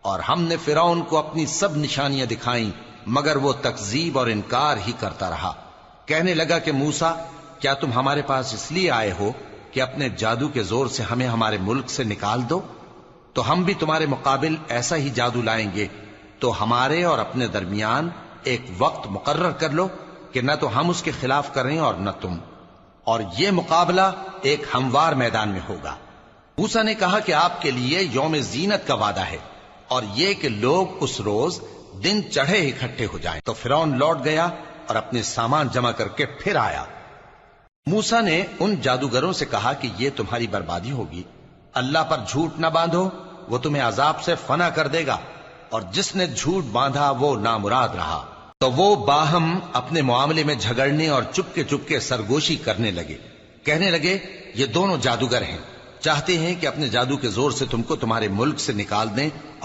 اور ہم نے فرعون کو اپنی سب نشانیاں دکھائیں مگر وہ تکذیب اور انکار ہی کرتا رہا۔ کہنے لگا کہ موسیٰ، کیا تم ہمارے پاس اس لیے آئے ہو کہ اپنے جادو کے زور سے ہمیں ہمارے ملک سے نکال دو؟ تو ہم بھی تمہارے مقابل ایسا ہی جادو لائیں گے، تو ہمارے اور اپنے درمیان ایک وقت مقرر کر لو کہ نہ تو ہم اس کے خلاف کریں اور نہ تم، اور یہ مقابلہ ایک ہموار میدان میں ہوگا۔ موسیٰ نے کہا کہ آپ کے لیے یوم زینت کا وعدہ ہے، اور یہ کہ لوگ اس روز دن چڑھے اکٹھے ہو جائیں۔ تو فرعون لوٹ گیا اور اپنے سامان جمع کر کے پھر آیا۔ موسیٰ نے ان جادوگروں سے کہا کہ یہ تمہاری بربادی ہوگی، اللہ پر جھوٹ نہ باندھو، وہ تمہیں عذاب سے فنا کر دے گا، اور جس نے جھوٹ باندھا وہ نامراد رہا۔ تو وہ باہم اپنے معاملے میں جھگڑنے اور چپکے سرگوشی کرنے لگے۔ کہنے لگے یہ دونوں جادوگر ہیں، چاہتے ہیں کہ اپنے جادو کے زور سے تم کو تمہارے ملک سے نکال دیں